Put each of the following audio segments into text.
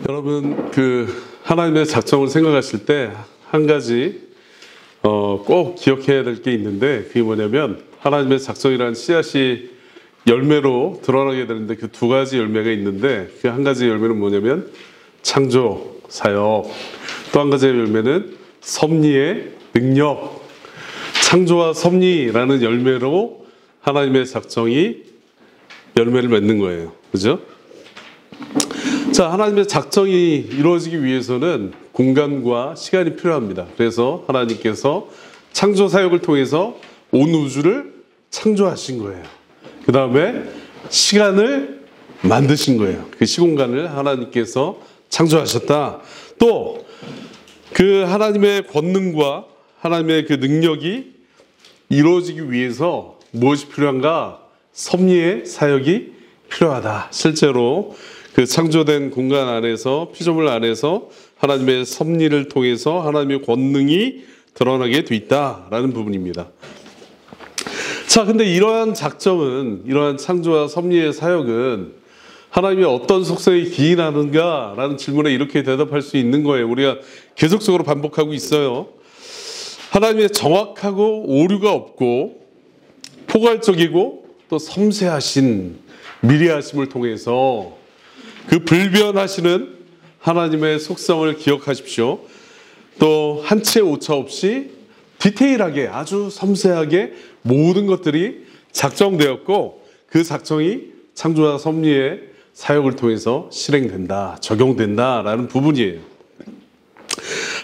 여러분 하나님의 작정을 생각하실 때 한 가지 꼭 기억해야 될 게 있는데, 그게 뭐냐면 하나님의 작정이라는 씨앗이 열매로 드러나게 되는데 그 두 가지 열매가 있는데, 그 한 가지 열매는 뭐냐면 창조, 사역, 또 한 가지 열매는 섭리의 능력. 창조와 섭리라는 열매로 하나님의 작정이 열매를 맺는 거예요. 그죠? 자, 하나님의 작정이 이루어지기 위해서는 공간과 시간이 필요합니다. 그래서 하나님께서 창조 사역을 통해서 온 우주를 창조하신 거예요. 그 다음에 시간을 만드신 거예요. 그 시공간을 하나님께서 창조하셨다. 또 그 하나님의 권능과 하나님의 그 능력이 이루어지기 위해서 무엇이 필요한가? 섭리의 사역이 필요하다. 실제로 그 창조된 공간 안에서, 피조물 안에서 하나님의 섭리를 통해서 하나님의 권능이 드러나게 돼 있다라는 부분입니다. 자, 근데 이러한 작정은, 이러한 창조와 섭리의 사역은 하나님의 어떤 속성에 기인하는가라는 질문에 이렇게 대답할 수 있는 거예요. 우리가 계속적으로 반복하고 있어요. 하나님의 정확하고 오류가 없고 포괄적이고 또 섬세하신 미리하심을 통해서 그 불변하시는 하나님의 속성을 기억하십시오. 또 한 채 오차 없이 디테일하게, 아주 섬세하게 모든 것들이 작정되었고, 그 작정이 창조와 섭리의 사역을 통해서 실행된다, 적용된다라는 부분이에요.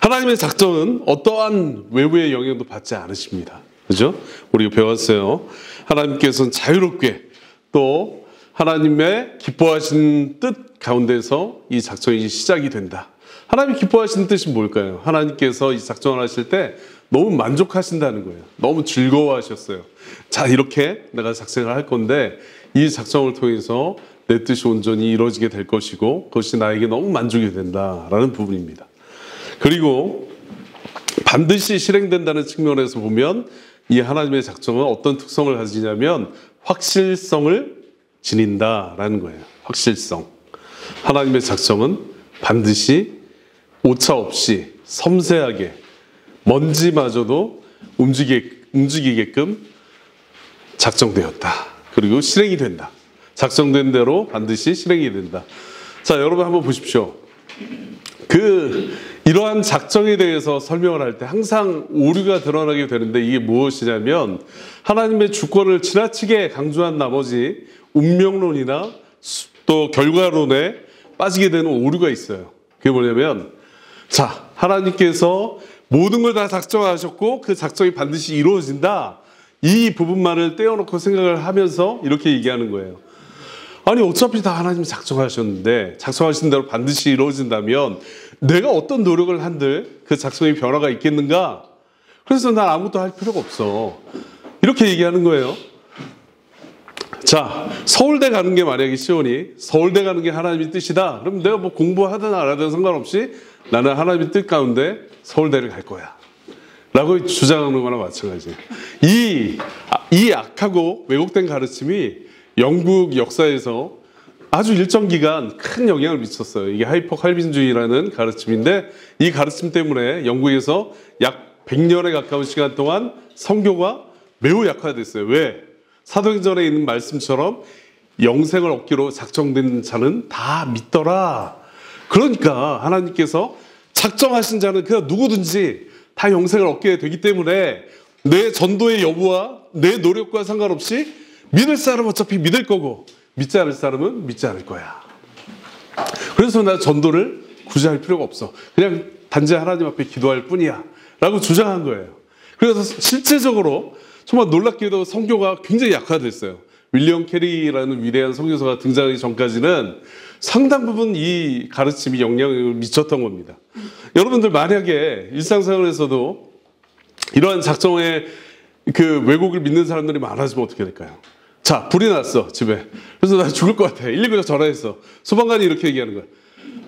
하나님의 작정은 어떠한 외부의 영향도 받지 않으십니다. 그죠? 우리가 배웠어요. 하나님께서는 자유롭게, 또 하나님의 기뻐하신 뜻 가운데서 이 작정이 시작이 된다. 하나님이 기뻐하시는 뜻이 뭘까요? 하나님께서 이 작정을 하실 때 너무 만족하신다는 거예요. 너무 즐거워하셨어요. 자, 이렇게 내가 작정을 할 건데 이 작정을 통해서 내 뜻이 온전히 이루어지게 될 것이고 그것이 나에게 너무 만족이 된다라는 부분입니다. 그리고 반드시 실행된다는 측면에서 보면 이 하나님의 작정은 어떤 특성을 가지냐면 확실성을 지닌다라는 거예요. 확실성. 하나님의 작정은 반드시 오차 없이 섬세하게 먼지마저도 움직이게끔 작정되었다. 그리고 실행이 된다. 작정된 대로 반드시 실행이 된다. 자, 여러분 한번 보십시오. 이러한 작정에 대해서 설명을 할 때 항상 오류가 드러나게 되는데, 이게 무엇이냐면 하나님의 주권을 지나치게 강조한 나머지 운명론이나 또 결과론에 빠지게 되는 오류가 있어요. 그게 뭐냐면, 자, 하나님께서 모든 걸 다 작정하셨고 그 작정이 반드시 이루어진다. 이 부분만을 떼어놓고 생각을 하면서 이렇게 얘기하는 거예요. 아니, 어차피 다 하나님이 작정하셨는데 작정하신 대로 반드시 이루어진다면 내가 어떤 노력을 한들 그 작정의 변화가 있겠는가? 그래서 난 아무것도 할 필요가 없어. 이렇게 얘기하는 거예요. 자, 서울대 가는 게 만약에 시온이 서울대 가는 게 하나님의 뜻이다. 그럼 내가 뭐 공부하든 안 하든 상관없이 나는 하나님의 뜻 가운데 서울대를 갈 거야 라고 주장하는 거나 마찬가지예요. 이 악하고 왜곡된 가르침이 영국 역사에서 아주 일정 기간 큰 영향을 미쳤어요. 이게 하이퍼 칼빈주의라는 가르침인데, 이 가르침 때문에 영국에서 약 100년에 가까운 시간 동안 선교가 매우 약화됐어요. 왜? 사도행전에 있는 말씀처럼 영생을 얻기로 작정된 자는 다 믿더라. 그러니까 하나님께서 작정하신 자는 그냥 누구든지 다 영생을 얻게 되기 때문에 내 전도의 여부와 내 노력과 상관없이 믿을 사람은 어차피 믿을 거고 믿지 않을 사람은 믿지 않을 거야. 그래서 나 전도를 굳이 할 필요가 없어. 그냥 단지 하나님 앞에 기도할 뿐이야 라고 주장한 거예요. 그래서 실제적으로 정말 놀랍게도 선교가 굉장히 약화됐어요. 윌리엄 캐리라는 위대한 선교사가 등장하기 전까지는 상당 부분 이 가르침이 영향을 미쳤던 겁니다. 여러분들 만약에 일상생활에서도 이러한 작정의 왜곡을 믿는 사람들이 많아지면 어떻게 될까요? 자, 불이 났어, 집에. 그래서 나 죽을 것 같아. 119에 전화했어. 소방관이 이렇게 얘기하는 거야.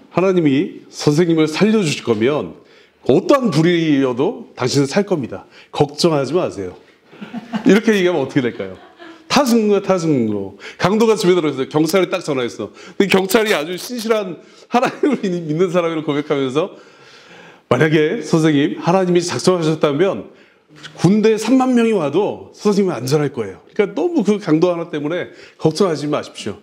하나님이 선생님을 살려주실 거면 어떠한 불이어도 당신은 살 겁니다. 걱정하지 마세요. 이렇게 얘기하면 어떻게 될까요? 다 죽는 거야, 다 죽는 거. 강도가 집에 들어있어요. 경찰이 딱 전화했어. 근데 경찰이 아주 신실한 하나님을 믿는 사람을 고백하면서 만약에 선생님 하나님이 작정하셨다면 군대 3만 명이 와도 선생님은 안전할 거예요. 그러니까 너무 그 강도 하나 때문에 걱정하지 마십시오.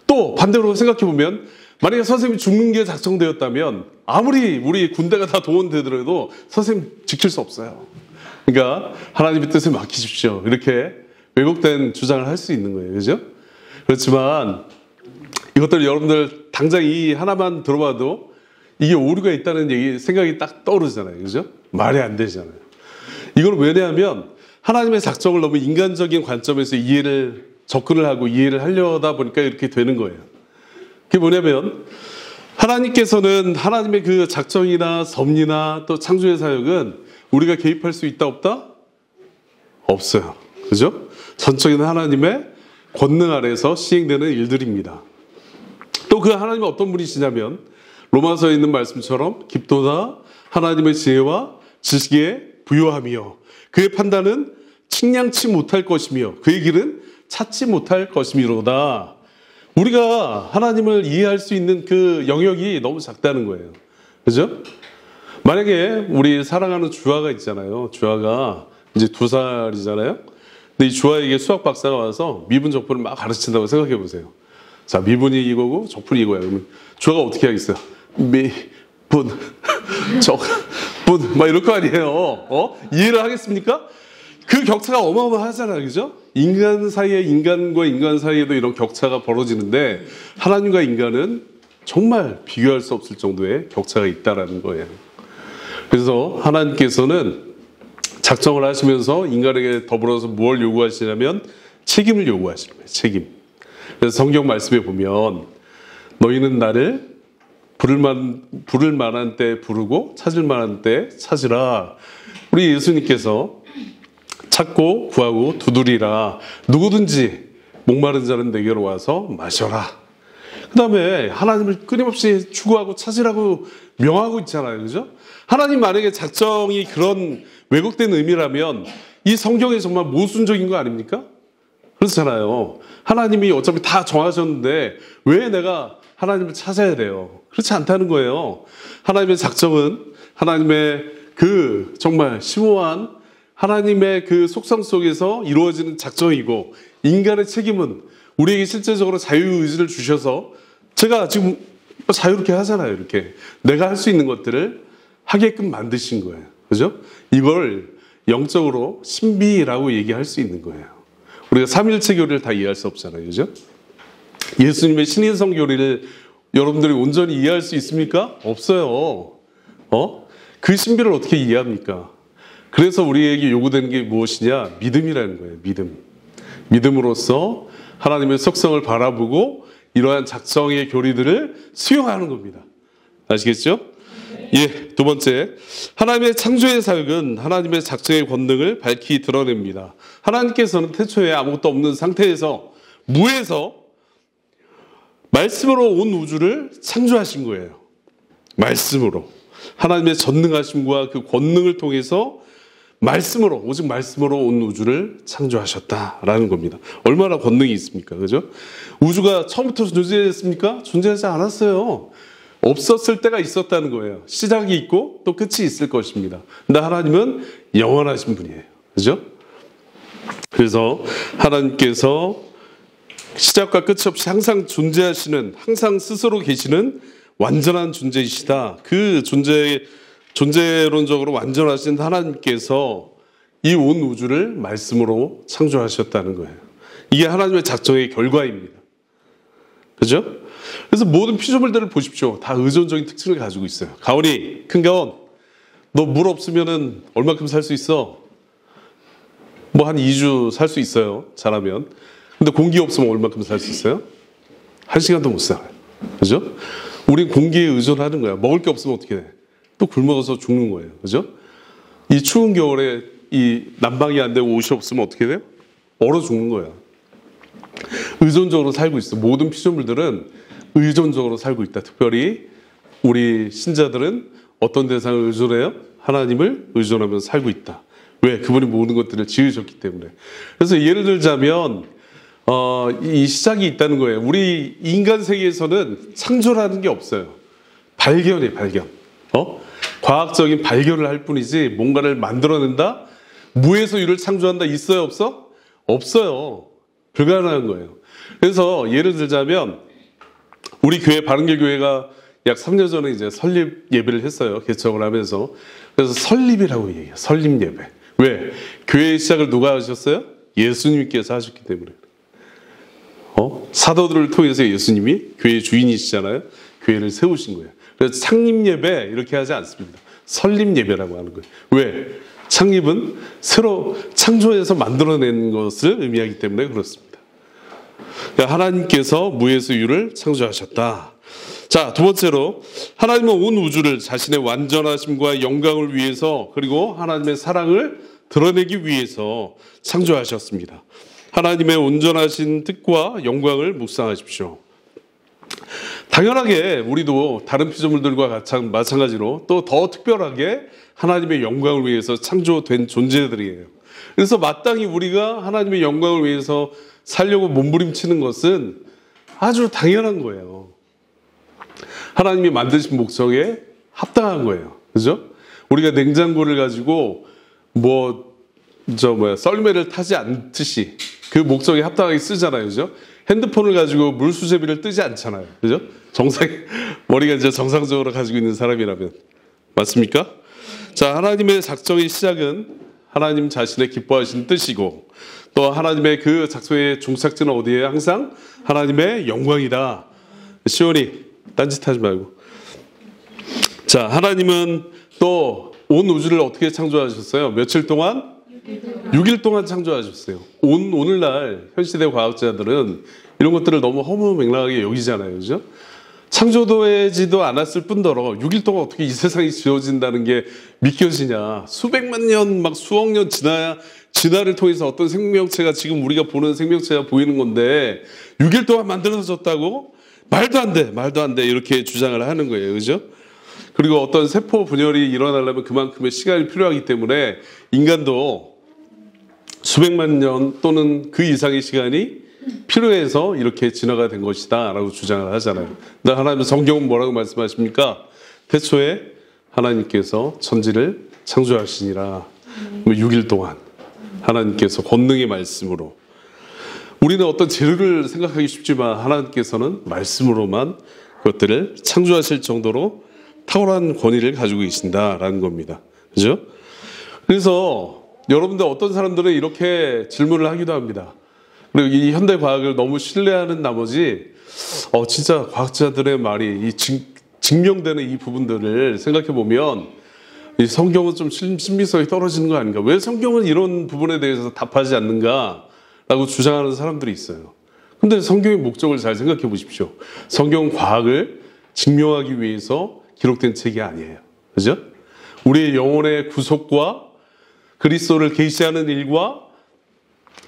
또 반대로 생각해 보면 만약에 선생님이 죽는 게 작정되었다면 아무리 우리 군대가 다 동원되더라도 선생님 지킬 수 없어요. 그러니까 하나님의 뜻에 맡기십시오. 이렇게 왜곡된 주장을 할 수 있는 거예요. 그죠? 그렇지만 이것들 여러분들 당장 이 하나만 들어봐도 이게 오류가 있다는 생각이 딱 떠오르잖아요. 그죠? 말이 안 되잖아요. 이걸 왜냐하면 하나님의 작정을 너무 인간적인 관점에서 접근을 하고 이해를 하려다 보니까 이렇게 되는 거예요. 그게 뭐냐면 하나님께서는 하나님의 그 작정이나 섭리나 또 창조의 사역은 우리가 개입할 수 있다 없다? 없어요. 그죠? 전적인 하나님의 권능 아래에서 시행되는 일들입니다. 또 그 하나님은 어떤 분이시냐면 로마서에 있는 말씀처럼 깊도다 하나님의 지혜와 지식에 부요하며 그의 판단은 측량치 못할 것이며 그의 길은 찾지 못할 것이미로다. 우리가 하나님을 이해할 수 있는 그 영역이 너무 작다는 거예요. 그죠? 만약에 우리 사랑하는 주아가 있잖아요. 주아가 이제 2살이잖아요. 근데 이 주아에게 수학 박사가 와서 미분 적분을 막 가르친다고 생각해 보세요. 자, 미분이 이거고 적분이 이거야. 그러면 주아가 어떻게 하겠어요? 미분, 적분 막 이럴 거 아니에요. 이해를 하겠습니까? 그 격차가 어마어마하잖아요. 그죠? 인간과 인간 사이에도 이런 격차가 벌어지는데 하나님과 인간은 정말 비교할 수 없을 정도의 격차가 있다라는 거예요. 그래서 하나님께서는 작정을 하시면서 인간에게 더불어서 무엇을 요구하시냐면 책임을 요구하시는 거예요. 책임. 그래서 성경 말씀에 보면 너희는 나를 부를 만한 때 부르고 찾을 만한 때 찾으라. 우리 예수님께서 찾고 구하고 두드리라. 누구든지 목마른 자는 내게로 와서 마셔라. 그 다음에 하나님을 끊임없이 추구하고 찾으라고 명하고 있잖아요. 그죠? 하나님 만약에 작정이 그런 왜곡된 의미라면 이 성경이 정말 모순적인 거 아닙니까? 그렇잖아요. 하나님이 어차피 다 정하셨는데 왜 내가 하나님을 찾아야 돼요? 그렇지 않다는 거예요. 하나님의 작정은 하나님의 그 정말 심오한 하나님의 그 속성 속에서 이루어지는 작정이고 인간의 책임은 우리에게 실제적으로 자유의지를 주셔서 제가 지금 자유롭게 하잖아요. 이렇게 내가 할 수 있는 것들을 하게끔 만드신 거예요. 그죠? 이걸 영적으로 신비라고 얘기할 수 있는 거예요. 우리가 삼일체 교리를 다 이해할 수 없잖아요. 그죠? 예수님의 신인성 교리를 여러분들이 온전히 이해할 수 있습니까? 없어요. 그 신비를 어떻게 이해합니까? 그래서 우리에게 요구되는 게 무엇이냐? 믿음이라는 거예요. 믿음. 믿음으로써 하나님의 속성을 바라보고 이러한 작정의 교리들을 수용하는 겁니다. 아시겠죠? 예, 두 번째. 하나님의 창조의 사역은 하나님의 작정의 권능을 밝히 드러냅니다. 하나님께서는 태초에 아무것도 없는 상태에서 무에서 말씀으로 온 우주를 창조하신 거예요. 말씀으로. 하나님의 전능하심과 그 권능을 통해서 말씀으로, 오직 말씀으로 온 우주를 창조하셨다라는 겁니다. 얼마나 권능이 있습니까? 그죠? 우주가 처음부터 존재했습니까? 존재하지 않았어요. 없었을 때가 있었다는 거예요. 시작이 있고 또 끝이 있을 것입니다. 근데 하나님은 영원하신 분이에요. 그죠? 그래서 하나님께서 시작과 끝이 없이 항상 존재하시는, 항상 스스로 계시는 완전한 존재이시다. 그 존재론적으로 완전하신 하나님께서 이 온 우주를 말씀으로 창조하셨다는 거예요. 이게 하나님의 작정의 결과입니다. 그죠? 그래서 모든 피조물들을 보십시오. 다 의존적인 특징을 가지고 있어요. 가온이, 큰 가온, 너 물 없으면은 얼마큼 살 수 있어? 뭐 한 2주 살 수 있어요. 잘하면. 근데 공기 없으면 얼마큼 살 수 있어요? 1시간도 못 살아요. 그죠? 우린 공기에 의존하는 거야. 먹을 게 없으면 어떻게 돼? 또 굶어서 죽는 거예요. 그죠? 이 추운 겨울에 이 난방이 안 되고 옷이 없으면 어떻게 돼요? 얼어 죽는 거야. 의존적으로 살고 있어. 모든 피조물들은 의존적으로 살고 있다. 특별히 우리 신자들은 어떤 대상을 의존해요? 하나님을 의존하면서 살고 있다. 왜? 그분이 모든 것들을 지으셨기 때문에. 그래서 예를 들자면 이 시작이 있다는 거예요. 우리 인간 세계에서는 창조라는 게 없어요. 발견이에요, 발견. 과학적인 발견을 할 뿐이지 뭔가를 만들어낸다? 무에서 유를 창조한다? 있어요, 없어? 없어요. 불가능한 거예요. 그래서 예를 들자면 우리 교회 바른길교회가 약 3년 전에 이제 설립 예배를 했어요. 개척을 하면서. 그래서 설립이라고 얘기해요. 설립 예배. 왜? 교회의 시작을 누가 하셨어요? 예수님께서 하셨기 때문에. 사도들을 통해서 예수님이 교회의 주인이시잖아요. 교회를 세우신 거예요. 그래서 창립 예배 이렇게 하지 않습니다. 설립 예배라고 하는 거예요. 왜? 창립은 새로 창조해서 만들어낸 것을 의미하기 때문에 그렇습니다. 그러니까 하나님께서 무에서 유를 창조하셨다. 자, 두 번째로 하나님은 온 우주를 자신의 완전하심과 영광을 위해서 그리고 하나님의 사랑을 드러내기 위해서 창조하셨습니다. 하나님의 온전하신 뜻과 영광을 묵상하십시오. 당연하게 우리도 다른 피조물들과 마찬가지로 또 더 특별하게 하나님의 영광을 위해서 창조된 존재들이에요. 그래서 마땅히 우리가 하나님의 영광을 위해서 살려고 몸부림치는 것은 아주 당연한 거예요. 하나님이 만드신 목적에 합당한 거예요. 그죠? 우리가 냉장고를 가지고 썰매를 타지 않듯이 그 목적에 합당하게 쓰잖아요. 그죠? 핸드폰을 가지고 물수제비를 뜨지 않잖아요. 그죠? 머리가 이제 정상적으로 가지고 있는 사람이라면. 맞습니까? 자, 하나님의 작정의 시작은 하나님 자신의 기뻐하신 뜻이고 또 하나님의 그 작성의 종착지는 어디에 항상 하나님의 영광이다. 시온이 딴짓하지 말고. 자, 하나님은 또 온 우주를 어떻게 창조하셨어요? 며칠 동안? 6일 동안 창조하셨어요. 오늘날 현시대 과학자들은 이런 것들을 너무 허무맹랑하게 여기잖아요. 그죠? 창조되지도 않았을 뿐더러 6일 동안 어떻게 이 세상이 지어진다는 게 믿겨지냐. 수백만 년, 막 수억 년 진화를 통해서 어떤 생명체가 지금 우리가 보는 생명체가 보이는 건데 6일 동안 만들어졌다고? 말도 안 돼. 이렇게 주장을 하는 거예요. 그죠? 그리고 어떤 세포 분열이 일어나려면 그만큼의 시간이 필요하기 때문에 인간도 수백만 년 또는 그 이상의 시간이 필요해서 이렇게 진화가 된 것이다 라고 주장을 하잖아요. 근데 하나님은 성경은 뭐라고 말씀하십니까? 태초에 하나님께서 천지를 창조하시니라. 6일 동안 하나님께서 권능의 말씀으로. 우리는 어떤 재료를 생각하기 쉽지만 하나님께서는 말씀으로만 그것들을 창조하실 정도로 탁월한 권위를 가지고 계신다라는 겁니다. 그죠? 그래서 여러분들 어떤 사람들은 이렇게 질문을 하기도 합니다. 그리고 이 현대 과학을 너무 신뢰하는 나머지 진짜 과학자들의 말이 증명되는 이 부분들을 생각해 보면 이 성경은 좀 신빙성이 떨어지는 거 아닌가? 왜 성경은 이런 부분에 대해서 답하지 않는가라고 주장하는 사람들이 있어요. 근데 성경의 목적을 잘 생각해 보십시오. 성경은 과학을 증명하기 위해서 기록된 책이 아니에요. 그죠? 우리의 영혼의 구속과 그리스도를 계시하는 일과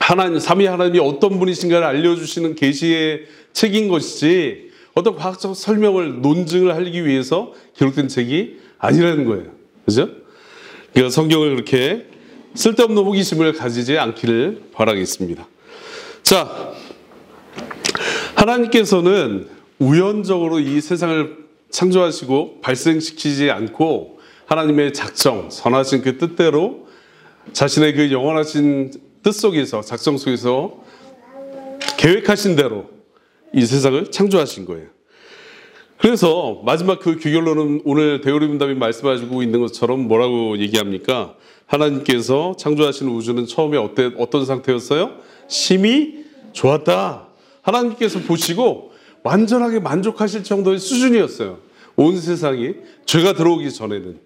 하나님, 삼위 하나님이 어떤 분이신가를 알려주시는 계시의 책인 것이지 어떤 과학적 설명을 논증을 하기 위해서 기록된 책이 아니라는 거예요. 그죠? 그러니까 성경을 그렇게 쓸데없는 호기심을 가지지 않기를 바라겠습니다. 자, 하나님께서는 우연적으로 이 세상을 창조하시고 발생시키지 않고 하나님의 작정, 선하신 그 뜻대로 자신의 그 영원하신 뜻 속에서, 작정 속에서 계획하신 대로 이 세상을 창조하신 거예요. 그래서 마지막 그 귀결론은 오늘 대우리 분담이 말씀하시고 있는 것처럼 뭐라고 얘기합니까? 하나님께서 창조하신 우주는 처음에 어떤 상태였어요? 심히 좋았다. 하나님께서 보시고 완전하게 만족하실 정도의 수준이었어요. 온 세상이 죄가 들어오기 전에는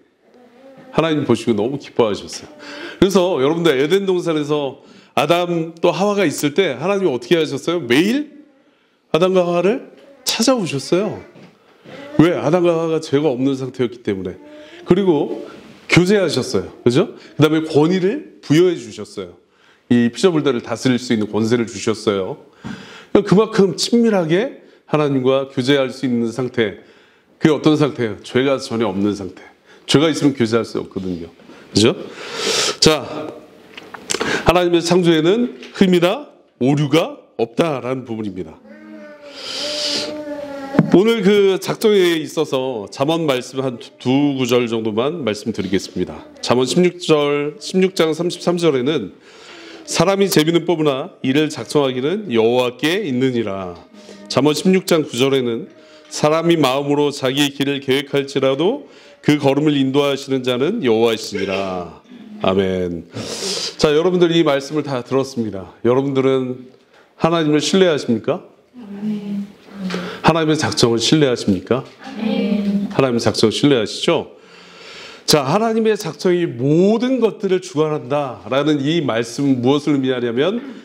하나님 보시고 너무 기뻐하셨어요. 그래서 여러분들 에덴 동산에서 아담 또 하와가 있을 때 하나님이 어떻게 하셨어요? 매일 아담과 하와를 찾아오셨어요. 왜? 아담과 하와가 죄가 없는 상태였기 때문에. 그리고 교제하셨어요. 그죠? 그 다음에 권위를 부여해 주셨어요. 이 피조물들을 다스릴 수 있는 권세를 주셨어요. 그만큼 친밀하게 하나님과 교제할 수 있는 상태. 그게 어떤 상태예요? 죄가 전혀 없는 상태. 죄가 있으면 교제할 수 없거든요. 그죠? 자, 하나님의 창조에는 흠이나 오류가 없다라는 부분입니다. 오늘 그 작정에 있어서 잠언 말씀 한 두 구절 정도만 말씀드리겠습니다. 잠언 16장 33절에는 사람이 재미는 뽑으나 이를 작정하기는 여호와께 있느니라. 잠언 16장 9절에는 사람이 마음으로 자기의 길을 계획할지라도 그 걸음을 인도하시는 자는 여호와이시니라. 아멘. 자, 여러분들 이 말씀을 다 들었습니다. 여러분들은 하나님을 신뢰하십니까? 하나님의 작정을 신뢰하십니까? 하나님의 작정을 신뢰하시죠? 자, 하나님의 작정이 모든 것들을 주관한다라는 이 말씀은 무엇을 의미하냐면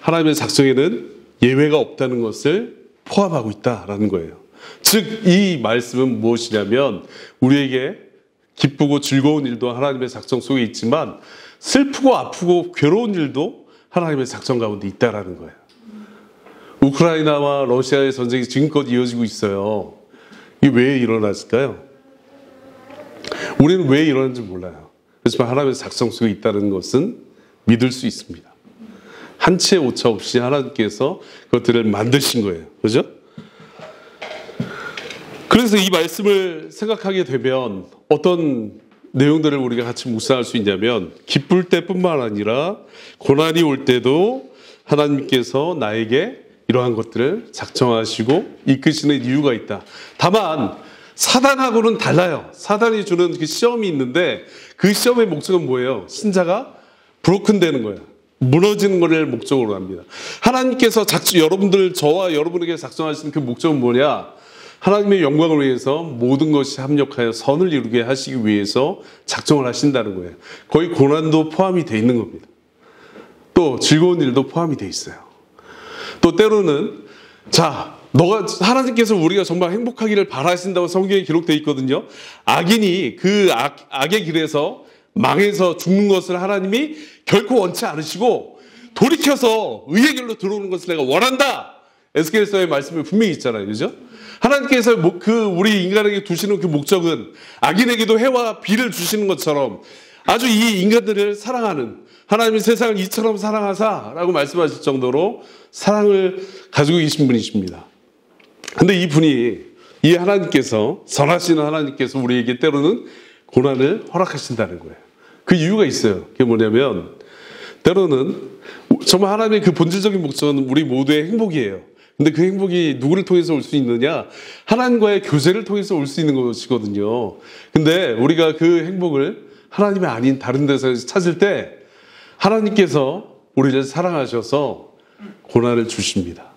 하나님의 작정에는 예외가 없다는 것을 포함하고 있다라는 거예요. 즉, 이 말씀은 무엇이냐면 우리에게 기쁘고 즐거운 일도 하나님의 작정 속에 있지만 슬프고 아프고 괴로운 일도 하나님의 작정 가운데 있다라는 거예요. 우크라이나와 러시아의 전쟁이 지금껏 이어지고 있어요. 이게 왜 일어났을까요? 우리는 왜 일어났는지 몰라요. 그렇지만 하나님의 작정 속에 있다는 것은 믿을 수 있습니다. 한치의 오차 없이 하나님께서 그것들을 만드신 거예요. 그죠? 그래서 이 말씀을 생각하게 되면 어떤 내용들을 우리가 같이 묵상할 수 있냐면 기쁠 때뿐만 아니라 고난이 올 때도 하나님께서 나에게 이러한 것들을 작정하시고 이끄시는 이유가 있다. 다만 사단하고는 달라요. 사단이 주는 그 시험이 있는데 그 시험의 목적은 뭐예요? 신자가 브로큰 되는 거예요. 무너지는 것을 목적으로 합니다. 하나님께서 여러분들, 저와 여러분에게 작정하시는 그 목적은 뭐냐? 하나님의 영광을 위해서 모든 것이 합력하여 선을 이루게 하시기 위해서 작정을 하신다는 거예요. 거의 고난도 포함이 되어 있는 겁니다. 또 즐거운 일도 포함이 되어 있어요. 또 때로는 하나님께서 우리가 정말 행복하기를 바라신다고 성경에 기록되어 있거든요. 악인이 그 악의 길에서 망해서 죽는 것을 하나님이 결코 원치 않으시고 돌이켜서 의의 길로 들어오는 것을 내가 원한다. 에스겔서의 말씀이 분명히 있잖아요. 그죠? 하나님께서 우리 인간에게 두시는 그 목적은 악인에게도 해와 비를 주시는 것처럼 아주 이 인간들을 사랑하는, 하나님이 세상을 이처럼 사랑하사라고 말씀하실 정도로 사랑을 가지고 계신 분이십니다. 근데 이 하나님께서, 선하신 하나님께서 우리에게 때로는 고난을 허락하신다는 거예요. 그 이유가 있어요. 그게 뭐냐면 때로는 정말 하나님의 그 본질적인 목적은 우리 모두의 행복이에요. 근데 그 행복이 누구를 통해서 올 수 있느냐? 하나님과의 교제를 통해서 올 수 있는 것이거든요. 근데 우리가 그 행복을 하나님이 아닌 다른 데서 찾을 때 하나님께서 우리를 사랑하셔서 고난을 주십니다.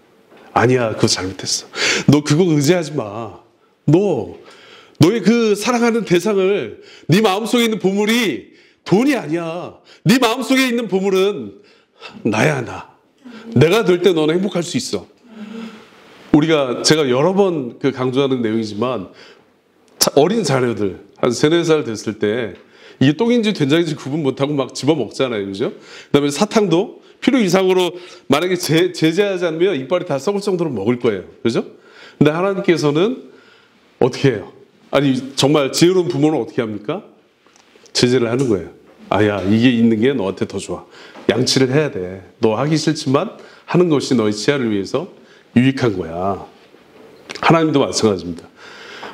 아니야, 그거 잘못했어. 너 그거 의지하지 마. 너의 그 사랑하는 대상을, 네 마음속에 있는 보물이 돈이 아니야. 네 마음속에 있는 보물은 나야, 나. 내가 될 때 너는 행복할 수 있어. 제가 여러 번 강조하는 내용이지만 어린 자녀들 한 3, 4살 됐을 때 이게 똥인지 된장인지 구분 못하고 막 집어먹잖아요. 그죠? 그 다음에 사탕도 필요 이상으로 만약에 제재하지 않으면 이빨이 다 썩을 정도로 먹을 거예요. 그죠? 근데 하나님께서는 어떻게 해요? 아니, 정말 지혜로운 부모는 어떻게 합니까? 제재를 하는 거예요. 아야, 이게 있는 게 너한테 더 좋아. 양치를 해야 돼. 너 하기 싫지만 하는 것이 너의 치아를 위해서 유익한 거야. 하나님도 마찬가지입니다.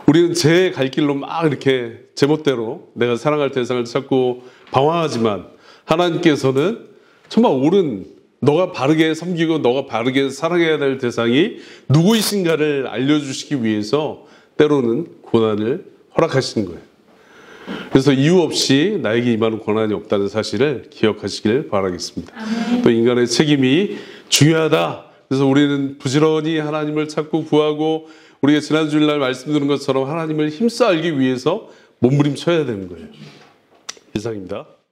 우리는 제 갈 길로 막 이렇게 제멋대로 내가 사랑할 대상을 찾고 방황하지만 하나님께서는 정말 옳은, 너가 바르게 섬기고 너가 바르게 사랑해야 될 대상이 누구이신가를 알려주시기 위해서 때로는 고난을 허락하시는 거예요. 그래서 이유 없이 나에게 임하는 고난이 없다는 사실을 기억하시길 바라겠습니다. 또 인간의 책임이 중요하다. 그래서 우리는 부지런히 하나님을 찾고 구하고 우리가 지난 주일날 말씀드린 것처럼 하나님을 힘써 알기 위해서 몸부림쳐야 되는 거예요. 이상입니다.